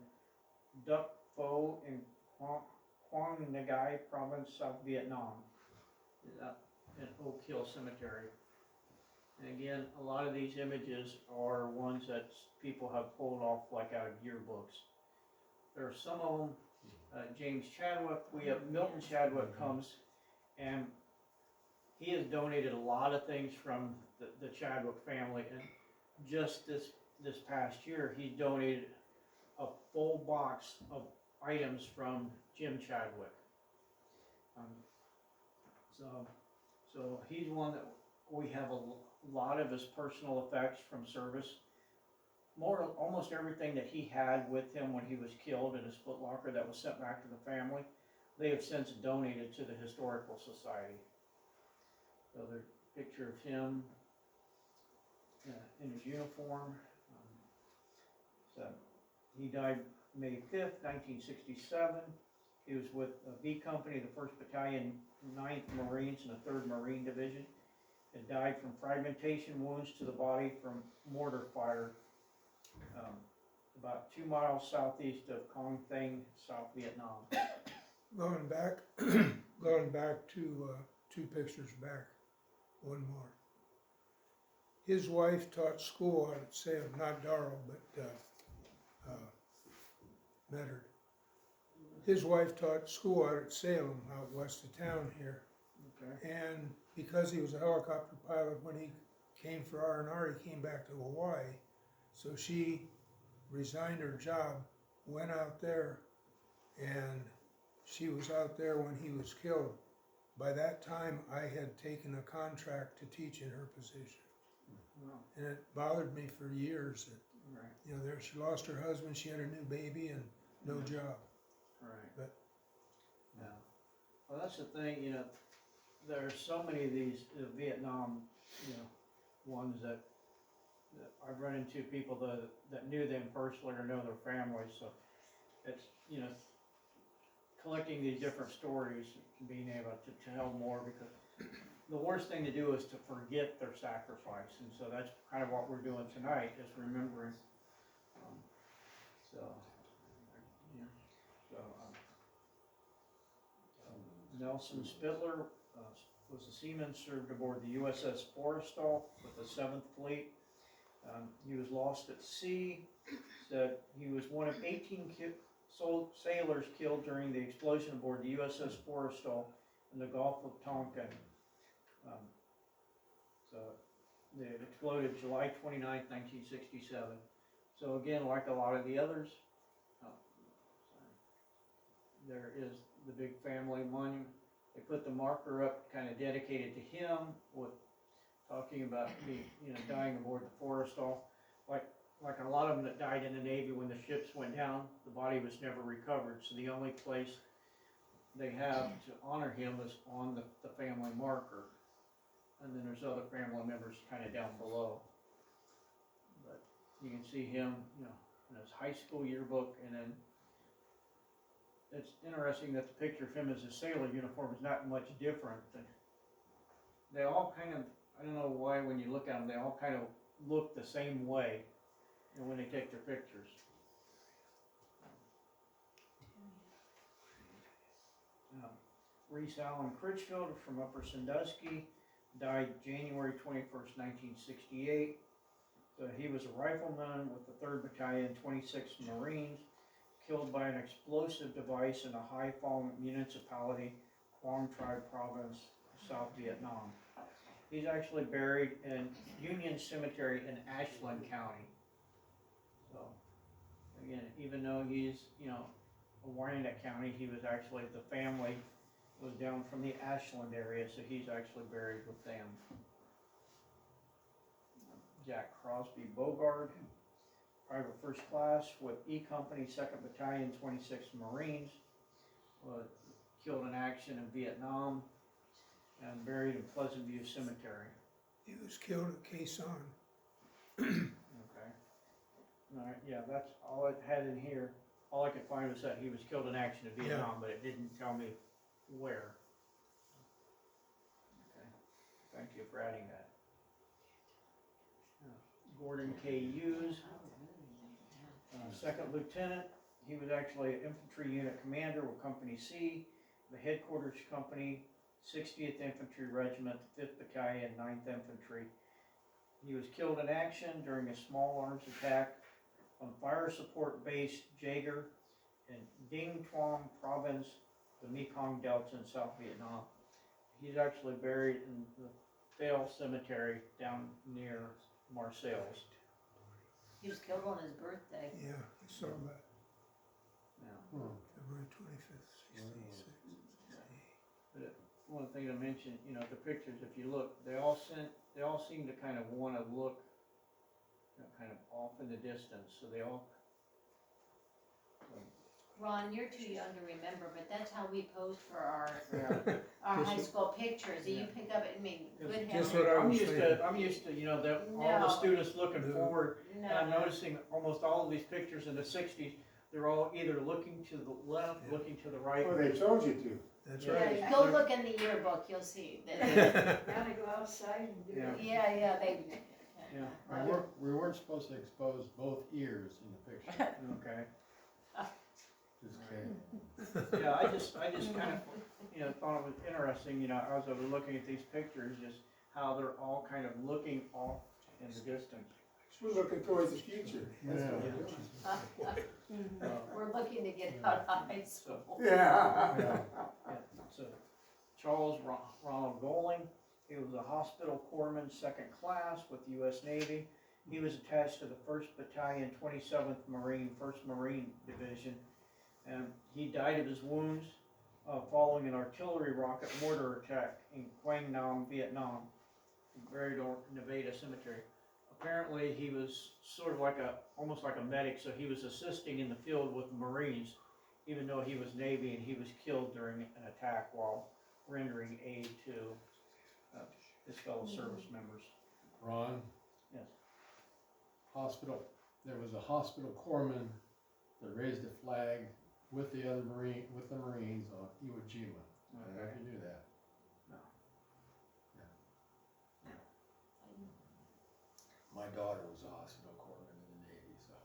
Duc Pho in Quang Ngai Province, South Vietnam, in Oak Hill Cemetery. And again, a lot of these images are ones that people have pulled off like out of yearbooks. There are some of them. James Chadwick, we have Milton Chadwick comes, and he has donated a lot of things from the Chadwick family, and just this past year he donated a full box of items from Jim Chadwick. So he's one that we have a lot of his personal effects from service. Almost everything that he had with him when he was killed in his footlocker that was sent back to the family, they have since donated to the Historical Society. So there's a picture of him in his uniform. So he died May 5th, 1967. He was with B Company, the 1st Battalion, 9th Marines, and the 3rd Marine Division. He died from fragmentation wounds to the body from mortar fire. About 2 miles southeast of Con Thang, South Vietnam. Going back to 2 pictures back, one more. His wife taught school out at Salem, not Darrell, but Medard. His wife taught school out at Salem, out west of town here. Okay. And because he was a helicopter pilot, when he came for R&R, he came back to Hawaii. So she resigned her job, went out there, and she was out there when he was killed. By that time, I had taken a contract to teach in her position. Well, And it bothered me for years that, right, you know, there, she lost her husband, she had a new baby and no job. right. But- Yeah. Well, that's the thing, you know, there's so many of these Vietnam, you know, ones that I've run into people that knew them personally or know their families, so it's, you know, collecting these different stories, being able to tell more, because the worst thing to do is to forget their sacrifice, and so that's kind of what we're doing tonight, is remembering. So, yeah, so, Nelson Spitler was a seaman, served aboard the USS Forrestal with the 7th Fleet. He was lost at sea. Said he was one of 18 sailors killed during the explosion aboard the USS Forrestal in the Gulf of Tonkin. So it exploded July 29th, 1967. So again, like a lot of the others, there is the big family monument. They put the marker up, kind of dedicated to him, with talking about being, you know, dying aboard the Forrestal. Like a lot of them that died in the Navy when the ships went down, the body was never recovered. So the only place they have to honor him is on the family marker. And then there's other family members kind of down below. But you can see him, you know, in his high school yearbook, and then it's interesting that the picture of him as a sailor uniform is not much different. They all kind of, I don't know why, when you look at them, they all kind of look the same way, you know, when they take their pictures. Reese Allen Critchfield from Upper Sandusky died January 21st, 1968. So he was a rifleman with the 3rd Battalion, 26th Marines, killed by an explosive device in a Haiphong municipality, Quang Tri Province, South Vietnam. He's actually buried in Union Cemetery in Ashland County. So, again, even though he's, you know, a Wyandot County, he was actually, the family was down from the Ashland area, so he's actually buried with them. Jack Crosby Bogard, private first class with E Company, 2nd Battalion, 26th Marines, killed in action in Vietnam, and buried in Pleasant View Cemetery. He was killed at Quai Son. Okay. Alright, yeah, that's all it had in here. All I could find was that he was killed in action in Vietnam, but it didn't tell me where. Okay, thank you for adding that. Gordon K. Hughes, 2nd Lieutenant. He was actually an infantry unit commander with Company C, the headquarters company, 60th Infantry Regiment, 5th Battalion, 9th Infantry. He was killed in action during a small arms attack on fire support base Jaeger in Dinh Thuan Province, the Mekong Delta in South Vietnam. He's actually buried in the Vale Cemetery down near Marseilles. He was killed on his birthday. Yeah, I saw that, Now, February 25th, 66. but one thing to mention, you know, the pictures, if you look, they all seem to kind of want to look, you know, kind of off in the distance, so they all. Ron, you're too young to remember, but that's how we posed for our Yeah. high school pictures. Do you pick up, I mean, good Just heavens. what I I'm was used saying. to, you know, all the No. students looking forward, and I'm No, noticing almost all of these pictures in the 60s, they're all either looking to the left, Yeah. looking to the right. Well, they told you to. That's Yeah. right. yeah, go look in the yearbook, you'll see. that- Gotta go outside and do Yeah. it. Yeah, they. Yeah. We weren't supposed to expose both ears in the picture, Okay. just kidding. Yeah, I just kind of, you know, thought it was interesting, you know, as I was looking at these pictures, just how they're all kind of looking off in the distance. We're looking towards the future. That's what we're doing. We're looking to get out of high school. Yeah. Yeah. So, Charles Ronald Goling, he was a hospital corpsman, 2nd class with the U.S. Navy. He was attached to the 1st Battalion, 27th Marine, 1st Marine Division, and he died of his wounds following an artillery rocket mortar attack in Quang Nam, Vietnam, buried in Nevada Cemetery. Apparently, he was sort of like almost like a medic, so he was assisting in the field with the Marines, even though he was Navy, and he was killed during an attack while rendering aid to his fellow service members. Ron? Yes. Hospital, there was a hospital corpsman that raised a flag with the Marines on Iwo Jima. I don't know if you knew that. No. Yeah. My daughter was a hospital corpsman in the Navy, so.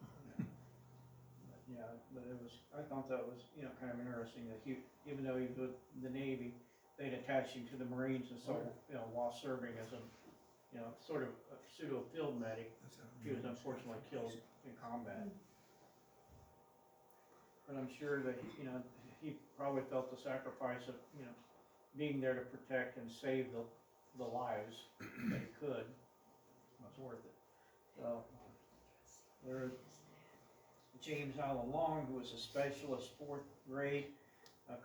But it was, I thought that was, kind of interesting that he, even though he was with the Navy, they'd attached him to the Marines, and so, while serving as a, sort of a pseudo field medic, he was unfortunately killed in combat. But I'm sure that, he probably felt the sacrifice of, being there to protect and save the lives that he could was worth it. So, there's James Allen Long, who was a specialist, 4th grade,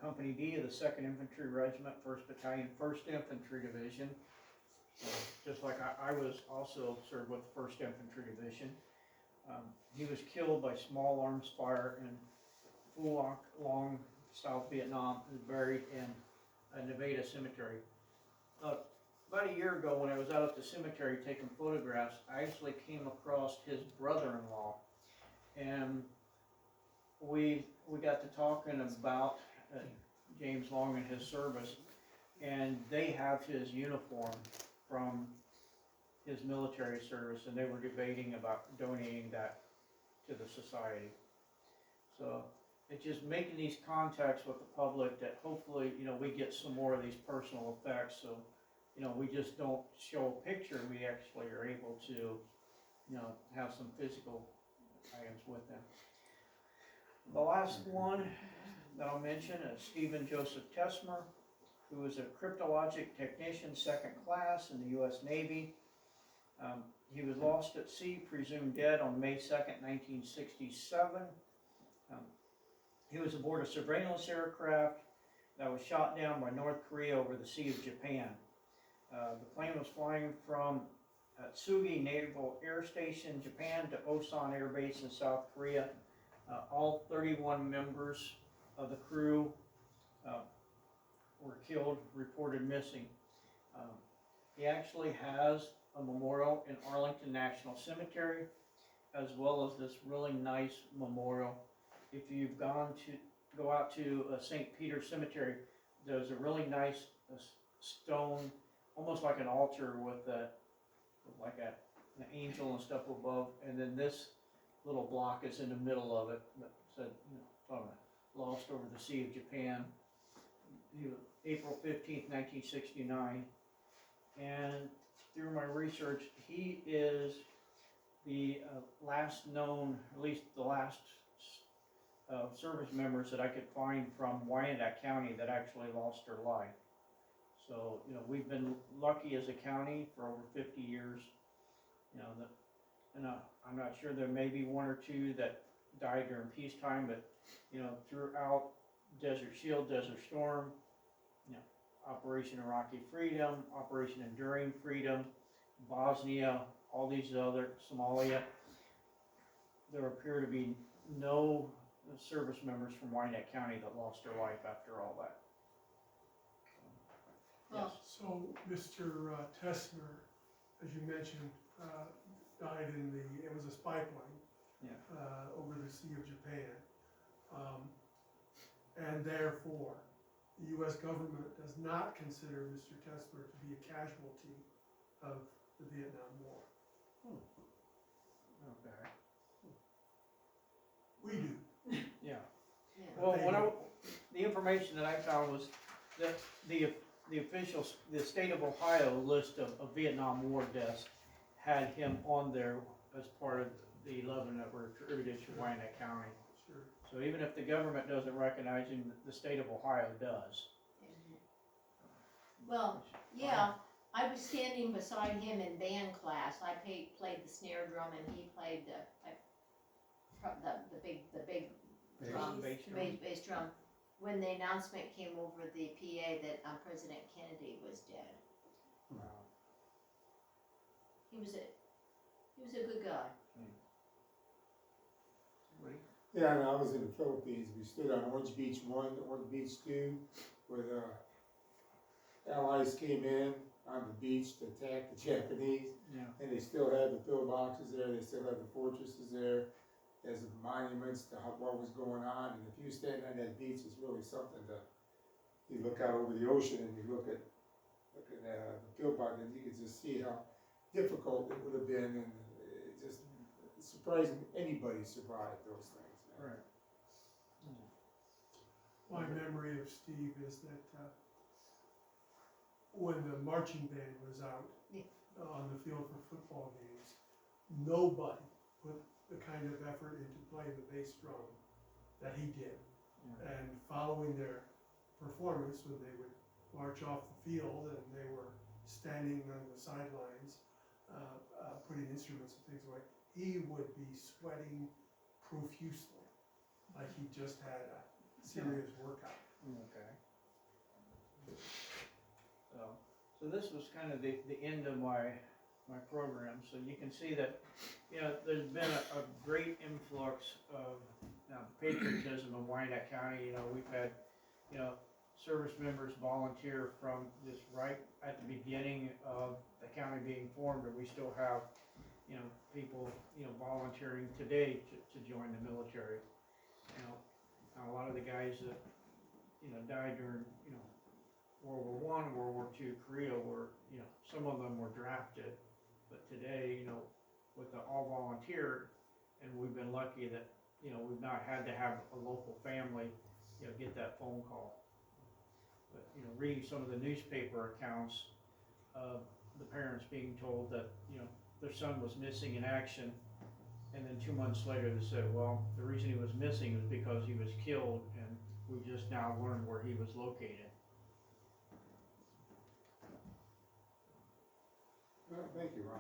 Company D of the 2nd Infantry Regiment, 1st Battalion, 1st Infantry Division. Just like I was also served with the 1st Infantry Division. He was killed by small arms fire in Phu Loc Long, South Vietnam, and buried in a Nevada cemetery. About a year ago, when I was out at the cemetery taking photographs, I actually came across his brother-in-law, and we got to talking about James Long and his service, and they have his uniform from his military service, and they were debating about donating that to the society. So it's just making these contacts with the public that hopefully, we get some more of these personal effects. So, we just don't show a picture, we actually are able to, have some physical items with them. The last one that I'll mention is Stephen Joseph Tesmer, who was a cryptologic technician, 2nd class in the U.S. Navy. He was lost at sea, presumed dead on May 2nd, 1967. He was aboard a surveillance aircraft that was shot down by North Korea over the Sea of Japan. The plane was flying from Tsugi Naval Air Station, Japan, to Osan Air Base in South Korea. All 31 members of the crew were killed, reported missing. He actually has a memorial in Arlington National Cemetery, as well as this really nice memorial. If you've go out to St. Peter Cemetery, there's a really nice stone, almost like an altar with an angel and stuff above, and then this little block is in the middle of it that said, lost over the Sea of Japan. He was April 15th, 1969, and through my research, he is the last known, at least the last service members that I could find from Wyandot County that actually lost their life. So, we've been lucky as a county for over 50 years, and I'm not sure, there may be 1 or 2 that died during peacetime, but, throughout Desert Shield, Desert Storm, Operation Iraqi Freedom, Operation Enduring Freedom, Bosnia, all these other, Somalia, there appear to be no service members from Wyandot County that lost their life after all that. Yes. So, Mr. Tesmer, as you mentioned, died it was a spy plane over the Sea of Japan. And therefore, the U.S. government does not consider Mr. Tesmer to be a casualty of the Vietnam War. Okay. We do. Yeah. Yeah. Well, the information that I found was that the official, the state of Ohio list of Vietnam War deaths had him on there as part of the 11 that were attributed to Wyandot County. Sure. So even if the government doesn't recognize him, the state of Ohio does. Well, yeah, I was standing beside him in band class. I played the snare drum and he played the big drum, Bass drum. bass drum. when the announcement came over the PA that President Kennedy was dead. He was a good guy. Somebody? Yeah, and I was in the Philippines, we stood on Orange Beach 1, Orange Beach 2, where the Allies came in on the beach to attack the Japanese, Yeah. and they still had the pillboxes there, they still had the fortresses there, as monuments to what was going on, and if you stand on that beach, it's really something to, you look out over the ocean and you look at the pillbox, and you can just see how difficult it would have been, and it just, it's surprising anybody survived those things. Man. Right. My memory of Steve is that, when the marching band was out Yeah. on the field for football games, nobody put the kind of effort into playing the bass drum that he did. Yeah. And following their performance, when they would march off the field and they were standing on the sidelines, putting instruments and things away, he would be sweating profusely, like he just had a serious workout. Okay. So this was kind of the end of my program, so you can see that, you know, there's been a great influx of patriotism in Wyandot County. You know, we've had, you know, service members volunteer from this right at the beginning of the county being formed, and we still have, you know, people, you know, volunteering today to join the military. You know, a lot of the guys that, you know, died during, you know, World War I, World War II, Korea were, you know, some of them were drafted, but today, you know, with the all volunteer, and we've been lucky that, you know, we've not had to have a local family, you know, get that phone call. But, you know, reading some of the newspaper accounts of the parents being told that, you know, their son was missing in action, and then 2 months later they said, well, the reason he was missing is because he was killed, and we just now learned where he was located. Well, thank you, Ron.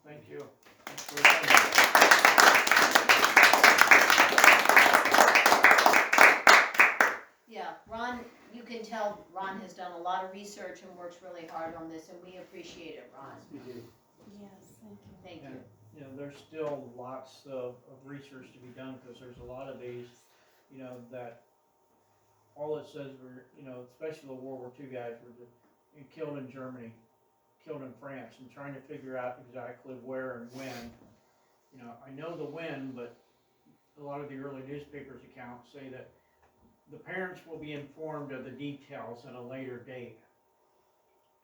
Thank you. Thanks for coming. Yeah, Ron, you can tell Ron has done a lot of research and works really hard on this, and we appreciate it, Ron. You do. Yes, thank you. Thank you. And, you know, there's still lots of research to be done, because there's a lot of these, you know, that all it says were, you know, especially the World War II guys were killed in Germany, killed in France, and trying to figure out exactly where and when. You know, I know the when, but a lot of the early newspapers accounts say that the parents will be informed of the details at a later date.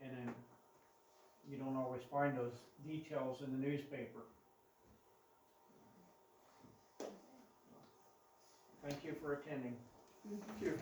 And then you don't always find those details in the newspaper. Thank you for attending. Thank you.